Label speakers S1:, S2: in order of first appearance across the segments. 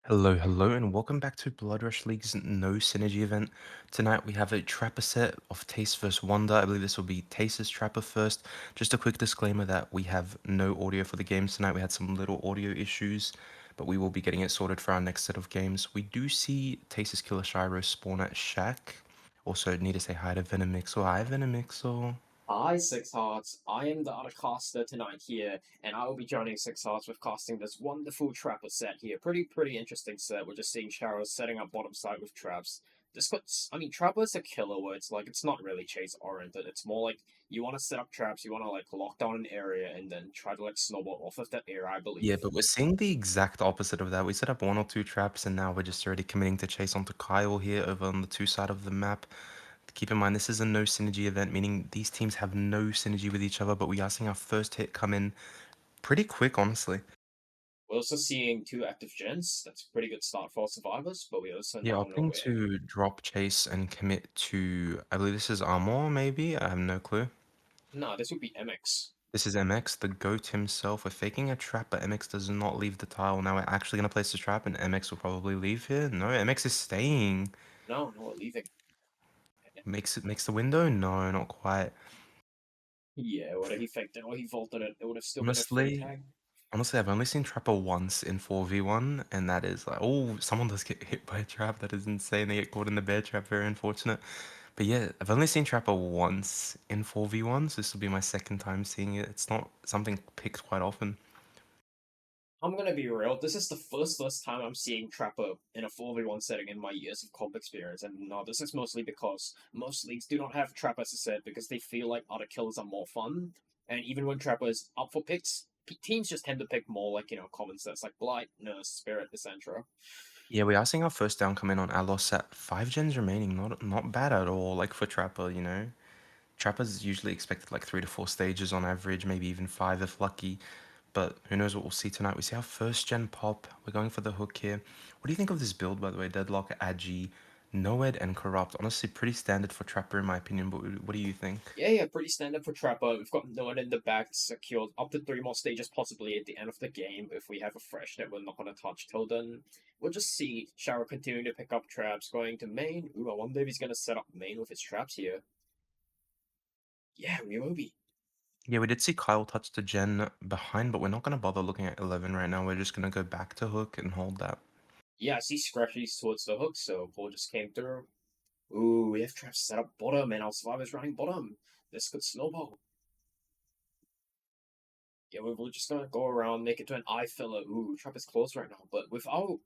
S1: Hello, hello, and welcome back to Blood Rush League's No Synergy event. Tonight we have a Trapper set of Tace vs Wonder. I believe this will be Tace's Trapper first. Just a quick disclaimer that we have no audio for the games tonight. We had some little audio issues, but we will be getting it sorted for our next set of games. We do see Tace's Killer Shiro spawn at Shack. Also need to say hi to Venomixel. Hi, Venomixel.
S2: Hi, Six Hearts. I am the other caster tonight here, and I will be joining Six Hearts with casting this wonderful Trapper set here. Pretty interesting set. We're just seeing Sharo setting up bottom side with traps. This puts, I mean, Trapper is a killer where it's like, it's not really chase oriented. It's more like you want to set up traps, you want to like lock down an area, and then try to like snowball off of that area, I
S1: Yeah,
S2: believe.
S1: but we're seeing the exact opposite of that. We set up one or two traps, and now we're just already committing to chase onto Kyle here over on the two side of the map. Keep in mind, this is a no synergy event, meaning these teams have no synergy with each other, but we are seeing our first hit come in pretty quick, honestly.
S2: We're also seeing two active gens. That's a pretty good start for survivors, but we also
S1: Yeah,
S2: now know
S1: opting
S2: where.
S1: to drop chase and commit to, I believe this is Armor, maybe? I have no clue.
S2: Nah, this would be MX.
S1: This is MX, the GOAT himself. We're faking a trap, but MX does not leave the tile. Now we're actually going to place the trap, and MX will probably leave here. No, MX is staying.
S2: No, we're leaving.
S1: Makes the window? No, not quite.
S2: Yeah, what if he faked it or he vaulted it? It would have still been a free
S1: Honestly,
S2: tag.
S1: Honestly, I've only seen Trapper once in 4v1, and that is like, oh, someone does get hit by a trap. That is insane. They get caught in the bear trap. Very unfortunate. But yeah, I've only seen Trapper once in 4v1, so this will be my second time seeing it. It's not something picked quite often.
S2: I'm gonna be real. This is the first time I'm seeing Trapper in a 4v1 setting in my years of comp experience, and no, this is mostly because most leagues do not have Trapper as a set because they feel like other killers are more fun. And even when Trapper is up for picks, teams just tend to pick more like common sets like Blight, Nurse, Spirit, etc.
S1: Yeah, we are seeing our first down come in on Alos at 5 gens remaining. Not bad at all, like for Trapper, you know? Trapper's usually expected like 3 to 4 stages on average, maybe even 5 if lucky. But who knows what we'll see tonight. We see our first gen pop. We're going for the hook here. What do you think of this build, by the way? Deadlock, Agi, Noed, and Corrupt. Honestly, pretty standard for Trapper in my opinion, but what do you think?
S2: Yeah, pretty standard for Trapper. We've got no one in the back secured up to 3 more stages, possibly at the end of the game if we have a fresh that we're not going to touch till then. We'll just see Shara continuing to pick up traps, going to main. Ooh, I wonder if he's going to set up main with his traps here. Yeah, Ryobi.
S1: Yeah, we did see Kyle touch the gen behind, but we're not going to bother looking at 11 right now. We're just going to go back to hook and hold that.
S2: Yeah, I see Scratchies towards the hook, so Paul just came through. Ooh, we have traps set up bottom, and our survivor's running bottom. This could snowball. Yeah, we're just going to go around, make it to an eye filler. Ooh, trap is close right now, but without.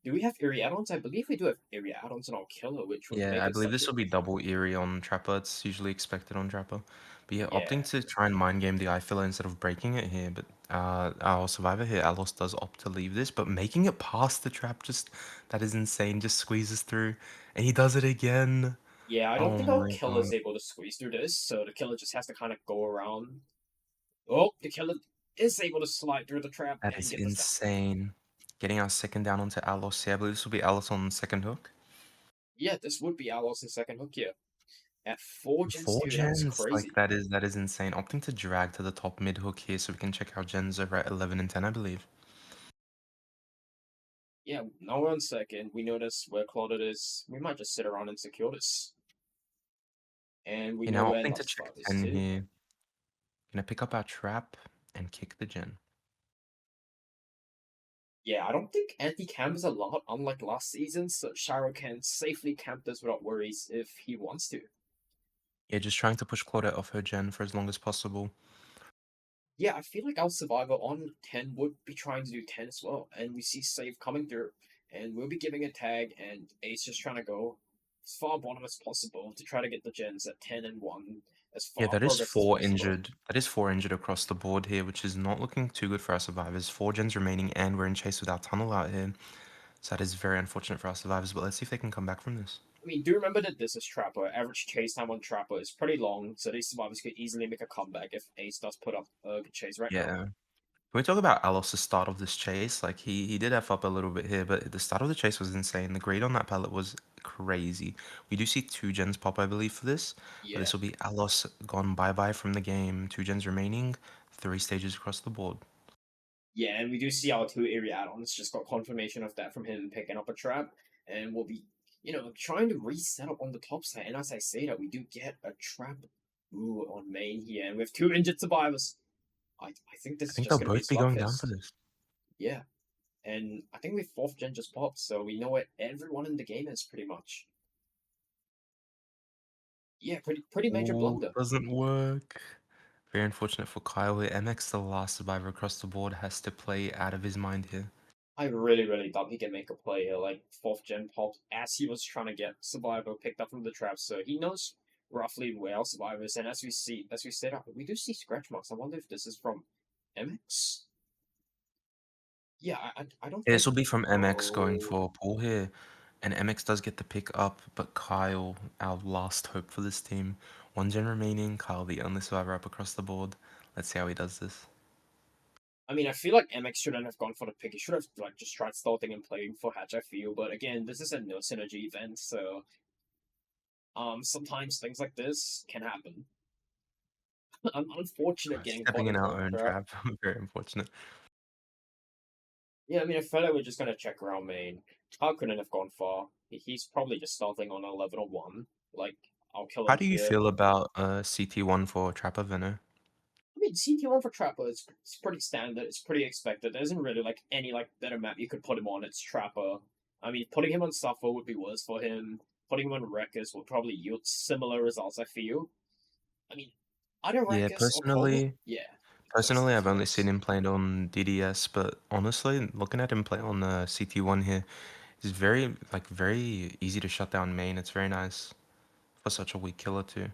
S2: Do we have area add-ons? I believe we do have area add-ons on our killer, which would
S1: Yeah,
S2: make
S1: I
S2: it
S1: believe
S2: such
S1: this
S2: a
S1: will be double Eerie on Trapper. It's usually expected on Trapper. But yeah, opting
S2: yeah.
S1: to try and mind game the eye filler instead of breaking it here. But our survivor here, Alos, does opt to leave this, but making it past the trap, just that is insane. Just squeezes through, and he does it again.
S2: Yeah, I don't
S1: Oh
S2: think our
S1: my
S2: killer's
S1: god,
S2: able to squeeze through this, so the killer just has to kind of go around. Oh, the killer is able to slide through the trap
S1: that
S2: and
S1: is
S2: get this down.
S1: insane. Getting our second down onto Alos. Yeah, I believe this will be Alos on second hook.
S2: Yeah, this would be Alos's second hook here. At 4 gens
S1: Four
S2: 2, that is
S1: gens, like
S2: crazy.
S1: that is insane. Opting to drag to the top mid hook here, so we can check our gens over at 11 and 10, I believe.
S2: Yeah, now we're on second. We notice where Claudette is. We might just sit around and secure this. And we
S1: Okay,
S2: know
S1: now
S2: where
S1: opting to
S2: another
S1: check
S2: spot is
S1: 10
S2: too.
S1: here. Gonna pick up our trap and kick the gen.
S2: Yeah, I don't think anti-camp is allowed, unlike last season, so Sharo can safely camp this without worries if he wants to.
S1: Yeah, just trying to push Claudette off her gen for as long as possible.
S2: Yeah, I feel like our survivor on 10 would be trying to do 10 as well. And we see Save coming through, and we'll be giving a tag, and Ace just trying to go as far bottom as possible to try to get the gens at 10 and 1 as
S1: Yeah,
S2: far progress as possible.
S1: That is four injured across the board here, which is not looking too good for our survivors. Four gens remaining, and we're in chase with our tunnel out here. So that is very unfortunate for our survivors, but let's see if they can come back from this.
S2: I mean, do remember that this is Trapper. Average chase time on Trapper is pretty long, so these survivors could easily make a comeback if Ace does put up a good chase right now.
S1: Yeah. Can we talk about Alos's start of this chase? Like he did F up a little bit here, but the start of the chase was insane. The grade on that pallet was crazy. We do see two gens pop, I believe, for this, but
S2: Yeah.
S1: this will be Alos gone bye-bye from the game. Two gens remaining, 3 stages across the board.
S2: Yeah, and we do see our two area add-ons. Just got confirmation of that from him picking up a trap, and we'll be, trying to reset up on the top side. And as I say that, we do get a trap on main here, and we have two injured survivors. I think this
S1: I
S2: is
S1: think
S2: just
S1: they'll
S2: gonna be a
S1: both be going down for
S2: slugfest.
S1: this.
S2: Yeah, and I think we fourth gen just popped, so we know what everyone in the game is pretty much. Yeah, pretty major
S1: Oh,
S2: blunder.
S1: doesn't work. Very unfortunate for Kyle here. MX, the last survivor across the board, has to play out of his mind here.
S2: I really thought he could make a play here, like fourth gen popped as he was trying to get Survivor picked up from the trap, so he knows roughly where our Survivor is. And as we said, we do see scratch marks. I wonder if this is from MX. Yeah, I don't
S1: Yeah,
S2: think.
S1: this will be from MX going
S2: Oh,
S1: for Paul here. And MX does get the pick up, but Kyle, our last hope for this team. One gen remaining. Kyle, the only survivor up across the board. Let's see how he does this.
S2: I mean, I feel like MX shouldn't have gone for the pick. He should have like just tried starting and playing for Hatch. I feel, but again, this is a no synergy event, so sometimes things like this can happen. Unfortunate getting caught
S1: Stepping in
S2: into
S1: our
S2: that
S1: own
S2: trap.
S1: trap. Very unfortunate.
S2: Yeah, I mean, I felt like we're just gonna check around main. Kyle couldn't have gone far. He's probably just starting on 11 or 1. Like, I'll kill
S1: How
S2: him
S1: do you
S2: here.
S1: feel about CT1 for Trapper Venom?
S2: I mean, CT1 for Trapper is it's pretty standard. It's pretty expected. There isn't really like any like better map you could put him on. It's Trapper. I mean, putting him on Suffer would be worse for him. Putting him on Wreckers would probably yield similar results. I feel. I mean, other
S1: Yeah,
S2: Wreckers or Cobalt,
S1: personally,
S2: yeah, that's
S1: personally,
S2: that's
S1: I've only
S2: worse.
S1: seen him played on DDS, but honestly, looking at him play on CT1 here is very easy to shut down main. It's very nice for such a weak killer too.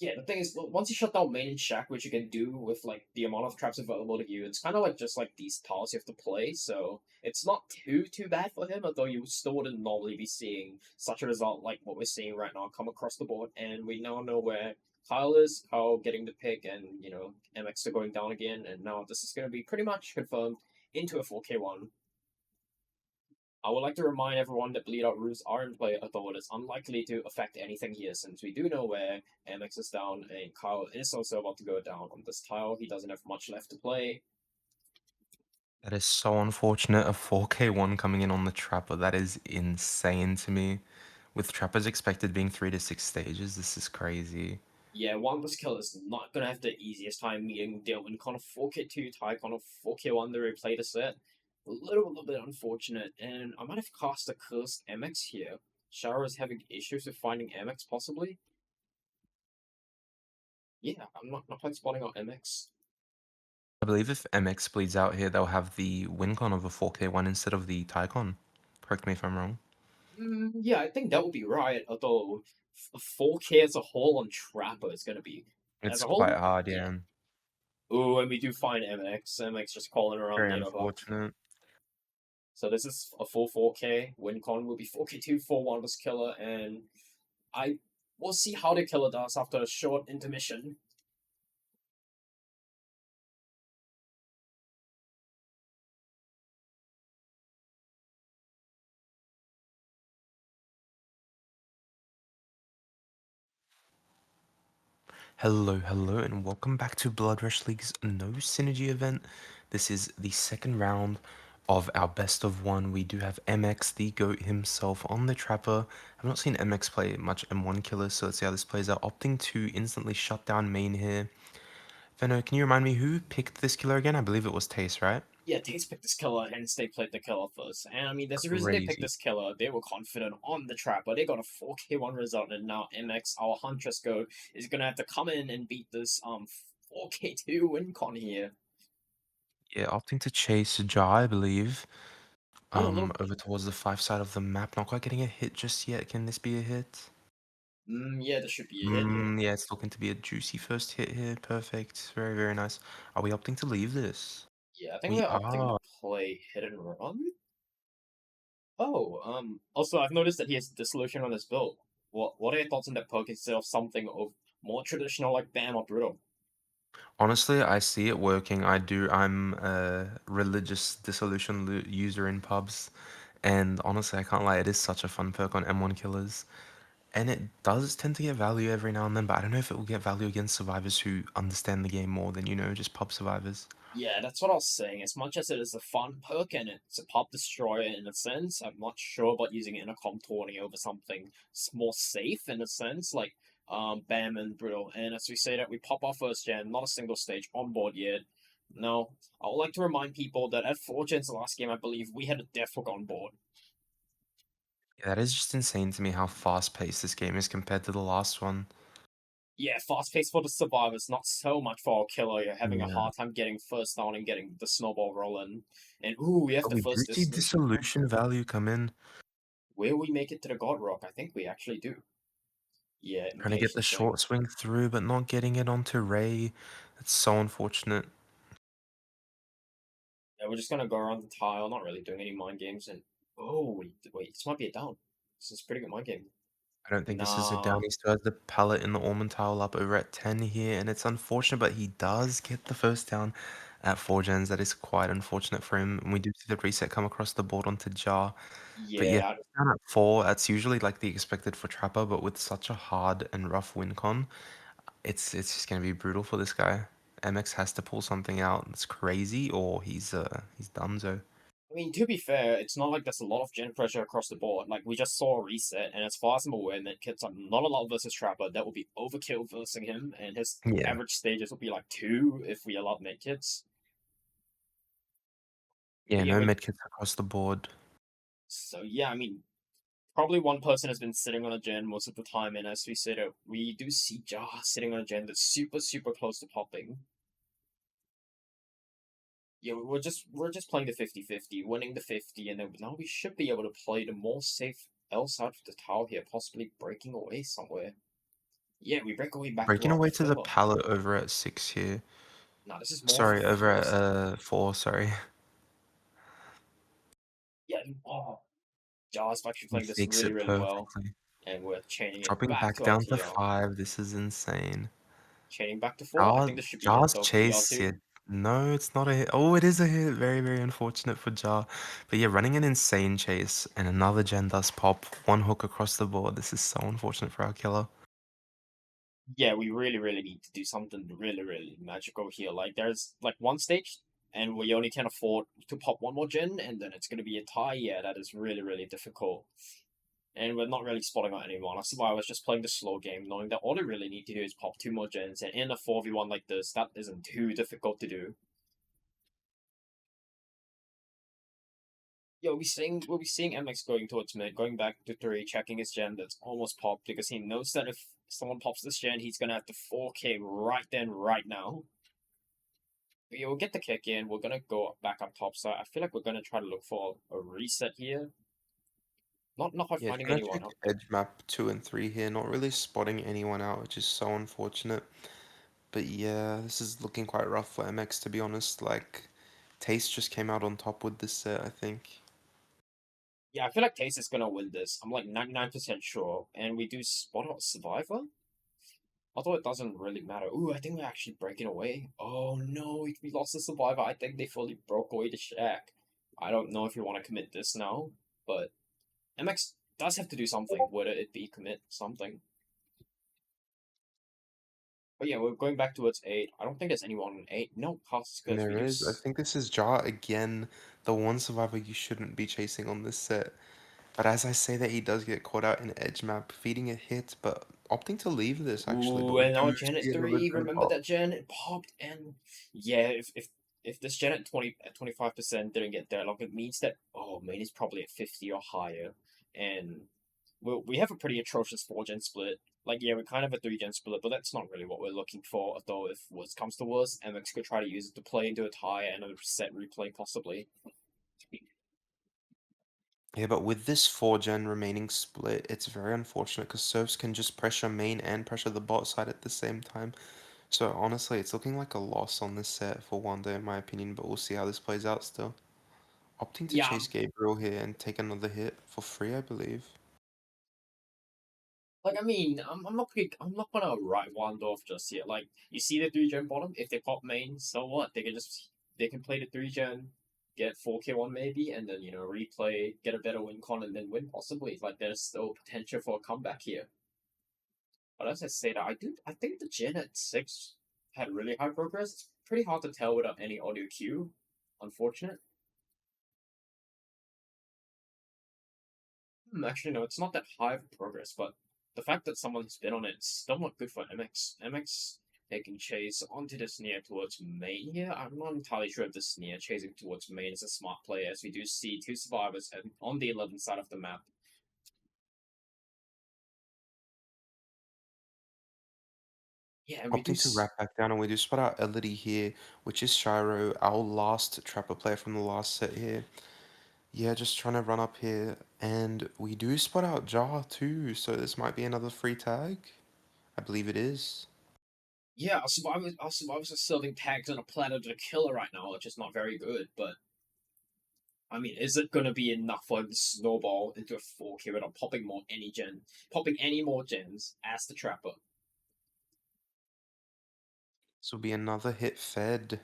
S2: Yeah, the thing is, once you shut down main and shack, which you can do with like the amount of traps available to you, it's kind of like just like these tiles you have to play. So it's not too bad for him, although you still wouldn't normally be seeing such a result like what we're seeing right now come across the board. And we now know where Kyle is, Kyle getting the pick, and MX are going down again. And now this is going to be pretty much confirmed into a 4K1. I would like to remind everyone that bleed out rules are in play, although it is unlikely to affect anything here, since we do know where MX is down and Kyle is also about to go down on this tile. He doesn't have much left to play.
S1: That is so unfortunate. A 4K1 coming in on the Trapper. That is insane to me. With Trappers expected being 3 to 6 stages, this is crazy.
S2: Yeah, Wanda's kill is not gonna have the easiest time meeting Dylan. Kind of 4K2 tie, kind of 4K1 to replay the set. A little bit unfortunate, and I might have cast a cursed MX here. Shara is having issues with finding MX, possibly. Yeah, I'm not quite spotting out MX.
S1: I believe if MX bleeds out here, they'll have the win con of a 4K1 instead of the Tycon. Correct me if I'm wrong.
S2: Yeah, I think that would be right. Although 4K as a whole on Trapper is gonna be as
S1: It's
S2: a
S1: quite
S2: whole,
S1: hard,
S2: yeah.
S1: yeah.
S2: Ooh, and we do find MX. MX just calling around
S1: Very
S2: neighborhood.
S1: unfortunate.
S2: So this is a full 4K. WinCon will be 4K2 for Wanda's killer, and I will see how the killer does after a short intermission.
S1: Hello, and welcome back to Blood Rush League's No Synergy event. This is the second round of our best of one. We do have MX, the GOAT himself, on the Trapper. I've not seen MX play much M1 killers, so let's see how this plays out. Opting to instantly shut down main here. Venno, can you remind me who picked this killer again? I believe it was Tace, right?
S2: Yeah, Tace picked this killer, hence they played the killer first. And I mean, there's a reason they picked
S1: Crazy.
S2: this killer. They were confident on the Trapper. They got a 4K1 result, and now MX, our Huntress Goat, is gonna have to come in and beat this 4K2 win con here.
S1: Yeah, opting to chase Jar, I believe.
S2: Oh, a little.
S1: Over towards the 5 side of the map. Not quite getting a hit just yet. Can this be a hit?
S2: Yeah, this should be a hit here.
S1: Yeah, it's looking to be a juicy first hit here. Perfect. Very nice. Are we opting to leave this?
S2: Yeah, I think
S1: We
S2: we're opting to
S1: are.
S2: play hit and run. Oh, also I've noticed that he has dissolution on his build. What are your thoughts on that perk instead of something of more traditional like Bam or Brutal?
S1: Honestly, I see it working. I do. I'm a religious dissolution user in pubs. And honestly, I can't lie, it is such a fun perk on M1 killers. And it does tend to get value every now and then, but I don't know if it will get value against survivors who understand the game more than, just pub survivors.
S2: Yeah, that's what I was saying. As much as it is a fun perk and it's a pop destroyer in a sense, I'm not sure about using Intercom Tourney over something more safe in a sense, like Bam and Brittle. And as we say that we pop our first gen, not a single stage on board yet. No, I would like to remind people that at 4 gens last game, I believe we had a Death Hook on board.
S1: Yeah, that is just insane to me how fast-paced this game is compared to the last one.
S2: Yeah, fast pace for the survivors, not so much for our killer. You're having a
S1: Yeah.
S2: hard time getting first down and getting the snowball rolling. And ooh, we have
S1: But
S2: the
S1: we do
S2: first
S1: see
S2: dissolution.
S1: dissolution value come in.
S2: Will we make it to the God Rock? I think we actually do. Yeah,
S1: Trying to get the
S2: invocation swing.
S1: short swing through, but not getting it onto Ray. It's so unfortunate.
S2: Yeah, we're just gonna go around the tile, not really doing any mind games. And oh wait, this might be a down. This is a pretty good mind game.
S1: I don't think this is a down.
S2: Nah,
S1: He still has the pallet in the Ormond tile up over at 10 here, and it's unfortunate, but he does get the first down at 4 gens. That is quite unfortunate for him. And we do see the reset come across the board onto Jar. But yeah,
S2: yeah.
S1: down at 4, that's usually like the expected for Trapper, but with such a hard and rough win con, it's just gonna be brutal for this guy. MX has to pull something out that's crazy, or he's donezo.
S2: I mean, to be fair, it's not like there's a lot of gen pressure across the board. Like we just saw a reset, and as far as I'm aware, medkits are not allowed versus Trapper. That will be overkill versus him, and his
S1: Yeah.
S2: average stages will be like 2 if we allow medkits.
S1: Yeah,
S2: But yeah,
S1: no
S2: we're
S1: medkits across the board.
S2: so yeah. I mean, probably one person has been sitting on a gen most of the time, and as we said, we do see Jar sitting on a gen that's super close to popping. Yeah, we're just playing the 50-50, winning the 50, and then now we should be able to play the more safe L side of the tower here, possibly breaking away somewhere. Yeah, we break away back to
S1: Breaking
S2: our
S1: away to the
S2: killer.
S1: pallet over at 6 here.
S2: Now this is more of a
S1: Sorry, over at
S2: forced.
S1: 4, sorry.
S2: Yeah, oh, Jar's actually
S1: He
S2: playing this
S1: fakes it
S2: really well,
S1: perfectly.
S2: and we're chaining it
S1: Dropping
S2: back
S1: back
S2: to our
S1: down to
S2: TR.
S1: 5, this is insane.
S2: Chaining back to 4. I
S1: Jar,
S2: think this should be hit
S1: Jar's
S2: though.
S1: chase,
S2: TR2.
S1: yeah. No, it's not a hit. Oh, it is a hit. Very unfortunate for Jar. But yeah, running an insane chase, and another gen does pop. One hook across the board. This is so unfortunate for our killer.
S2: Yeah, we really need to do something really magical here. Like there's like one stage, and we only can afford to pop one more gen, and then it's gonna be a tie. Yeah, that is really difficult. And we're not really spotting out anyone. That's why I was just playing the slow game, knowing that all they really need to do is pop 2 more gens, and in a 4v1 like this, that isn't too difficult to do. Yeah, we'll be seeing MX going towards mid, going back to 3, checking his gen that's almost popped because he knows that if someone pops this gen, he's gonna have to 4K right then, right now. But yeah, we'll get the kick in. We're gonna go back up top, so I feel like we're gonna try to look for a reset here. Not quite
S1: Yeah,
S2: finding
S1: trying to
S2: anyone.
S1: check edge map 2 and 3 here. Not really spotting anyone out, which is so unfortunate. But yeah, this is looking quite rough for MX, to be honest. Like, Taste just came out on top with this set, I think.
S2: Yeah, I feel like Tace is gonna win this. I'm like 99% sure. And we do spot out Survivor? Although it doesn't really matter. Ooh, I think we're actually breaking away. Oh no, we lost the Survivor. I think they fully broke away the Shack. I don't know if you want to commit this now, but MX does have to do something, whether it be commit something. But yeah, we're going back towards 8. I don't think there's anyone on 8. No, costs
S1: And
S2: because we
S1: there
S2: do.
S1: is. I think this is Jar again, the one survivor you shouldn't be chasing on this set. But as I say that, he does get caught out in edge map, feeding a hit, but opting to leave this actually. But
S2: Ooh,
S1: we
S2: and
S1: do
S2: now Gen at
S1: see another
S2: 3.
S1: gen
S2: Remember
S1: pop.
S2: that Gen? It popped, and yeah, if this Gen at 25% didn't get there, like it means that main is probably at 50 or higher, and we have a pretty atrocious 4 gen split. Like yeah, we kind of have a 3 gen split, but that's not really what we're looking for. Though if worst comes to worst, MX could try to use it to play into a tie and a set replay possibly.
S1: Yeah, but with this 4 gen remaining split, it's very unfortunate because serfs can just pressure main and pressure the bot side at the same time. So honestly, it's looking like a loss on this set for Wanda in my opinion, but we'll see how this plays out still. Opting to
S2: Yeah,
S1: chase Gabriel here and take another hit for free, I believe.
S2: like I mean, I'm not gonna write one off just yet. Like you see the 3 gen bottom, if they pop main, so what? They can play the 3 gen, get 4K1 maybe, and then replay, get a better win con, and then win possibly. Like there's still potential for a comeback here. But as I said, I think the gen at 6 had really high progress. It's pretty hard to tell without any audio cue. Unfortunate. Actually, no, it's not that high of progress, but the fact that someone's been on it's still not good for MX. MX taking chase onto the Sneer towards main here. I'm not entirely sure if the Sneer chasing towards main is a smart play, as we do see two survivors on the 11th side of the map. Yeah, and we do.
S1: Opting to wrap back down, and we do spot out Elodie here, which is Shiro, our last Trapper player from the last set here. Yeah, just trying to run up here, and we do spot out Jar too, so this might be another free tag. I believe it is.
S2: Yeah, our survivors are serving tags on a platter to the killer right now, which is not very good, but I mean, is it gonna be enough for him to snowball into a 4K without popping any more gens as the trapper?
S1: This will be another hit fed.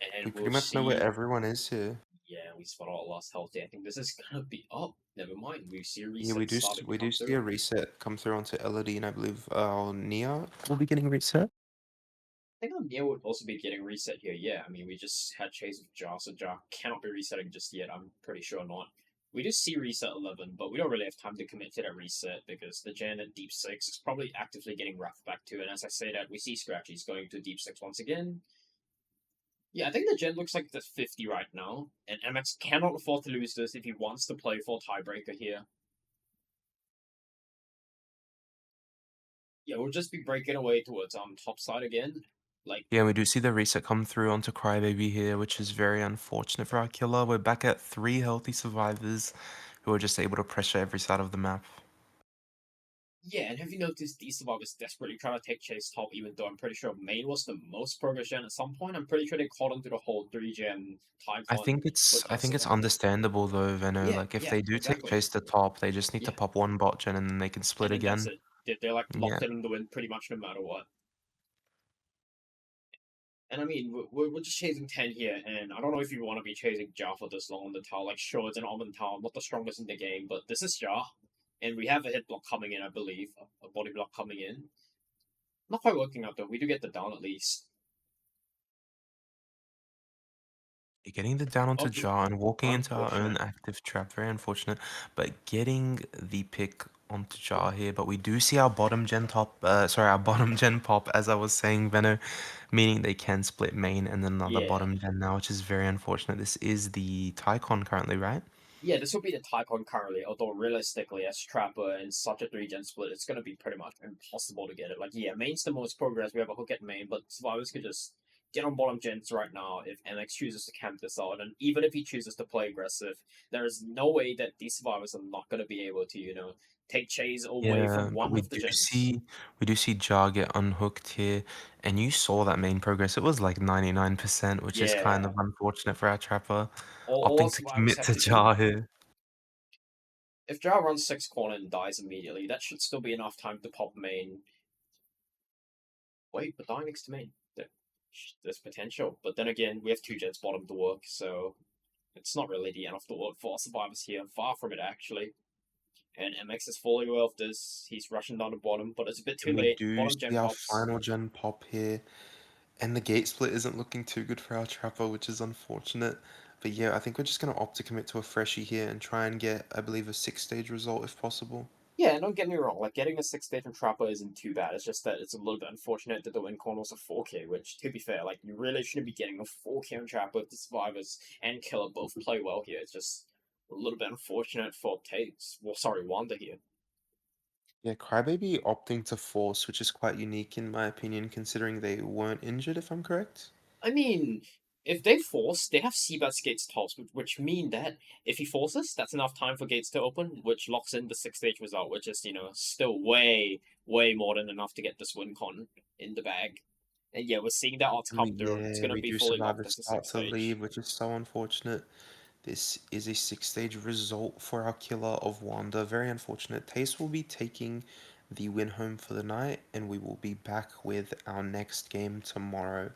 S1: We
S2: And
S1: pretty
S2: we'll
S1: much know where
S2: see.
S1: everyone is here.
S2: Yeah, we spot all lost health here. I think this is gonna be. Oh, never mind. We see a
S1: Yeah,
S2: reset starting to
S1: we do
S2: come
S1: see a
S2: through.
S1: reset come through onto Elodie, and I believe Nia will be getting reset.
S2: I think O'Neill would also be getting reset here. Yeah, I mean, we just had Chase with Jar, so Jar cannot be resetting just yet. I'm pretty sure not. We do see reset 11, but we don't really have time to commit to that reset because the gen at Deep 6 is probably actively getting wrapped back to. And as I say that, we see Scratchy's going to Deep 6 once again. Yeah, I think the gen looks like the 50 right now, and MX cannot afford to lose this if he wants to play for tiebreaker here. Yeah, we'll just be breaking away towards top side again. Like,
S1: Yeah, we do see the reset come through onto Crybaby here, which is very unfortunate for our killer. We're back at 3 healthy survivors who are just able to pressure every side of the map.
S2: yeah, and have you noticed these survivors desperately trying to take chase top, even though I'm pretty sure main was the most progress gen at some point? I'm pretty sure they caught onto the whole 3 gen Typhon with
S1: I
S2: less
S1: think
S2: than
S1: it's
S2: one.
S1: understandable though, Venno.
S2: Yeah,
S1: Like if
S2: yeah,
S1: they do take
S2: exactly.
S1: chase to top, they just need to
S2: Yeah,
S1: pop one bot gen and then they can split
S2: and then that's
S1: again.
S2: it. They're like
S1: Yeah.
S2: locked in the win pretty much no matter what. And I mean, we're just chasing 10 here, and I don't know if you want to be chasing Jar for this long on the tower. Like, sure, it's an Almond Tower, not the strongest in the game, but this is Jar. And we have a hit block coming in, I believe, a body block coming in. Not quite working out though. We do get the down at least.
S1: Getting the down onto
S2: Oh,
S1: Jar and walking into our own
S2: unfortunate.
S1: active trap, very unfortunate. But getting the pick onto Jar here, but we do see our bottom gen top, sorry, our bottom gen pop, as I was saying, Venno, meaning they can split main and then another
S2: Yeah.
S1: bottom gen now, which is very unfortunate. This is the Tycon currently, right?
S2: Yeah, this will be the Typhon currently, although realistically, as Trapper in such a 3 gen split, it's going to be pretty much impossible to get it. Like, yeah, main's the most progress. We have a hook at main, but Survivors could just get on bottom gens right now if MX chooses to camp this out. And even if he chooses to play aggressive, there is no way that these Survivors are not going to be able to, take Chase away
S1: Yeah,
S2: from
S1: but
S2: one of the gens.
S1: we do see Jar get unhooked here, and you saw that main progress. It was like 99%, which is kind
S2: Yeah.
S1: of unfortunate for our trapper,
S2: All our
S1: opting to
S2: Survivors
S1: commit
S2: have
S1: to
S2: to do
S1: Jar here.
S2: if Jar runs 6 corner and dies immediately, that should still be enough time to pop main. Wait, but dying next to main. There's potential. But then again, we have 2 gens bottom to work, so it's not really the end of the world for our survivors here. Far from it, actually. And MX is fully aware of this. He's rushing down the bottom, but it's a bit too
S1: And we
S2: late.
S1: do
S2: Bottom gen
S1: see our
S2: pops.
S1: final gen pop here. And the gate split isn't looking too good for our trapper, which is unfortunate. But yeah, I think we're just going to opt to commit to a freshie here and try and get, I believe, a 6 stage result if possible.
S2: Yeah, don't get me wrong. Like getting a 6 stage from Trapper isn't too bad. It's just that it's a little bit unfortunate that the win corner was a 4K. Which, to be fair, like you really shouldn't be getting a 4K on Trapper if the survivors and killer both play well here. It's just a little bit unfortunate for Tates. Well, sorry, Wanda here.
S1: Yeah, Crybaby opting to force, which is quite unique in my opinion, considering they weren't injured, if I'm correct.
S2: I mean, if they force, they have Seabat's gates tops, which mean that if he forces, that's enough time for gates to open, which locks in the 6 stage result, which is, still way, way more than enough to get this win con in the bag. And yeah, we're seeing that odds come through. It's
S1: Yeah,
S2: gonna
S1: we
S2: be
S1: do
S2: fully
S1: survive
S2: locked
S1: the
S2: as a
S1: start
S2: six
S1: to
S2: stage.
S1: leave, which is so unfortunate. This is a 6 stage result for our killer of Wanda. Very unfortunate. Tace will be taking the win home for the night, and we will be back with our next game tomorrow.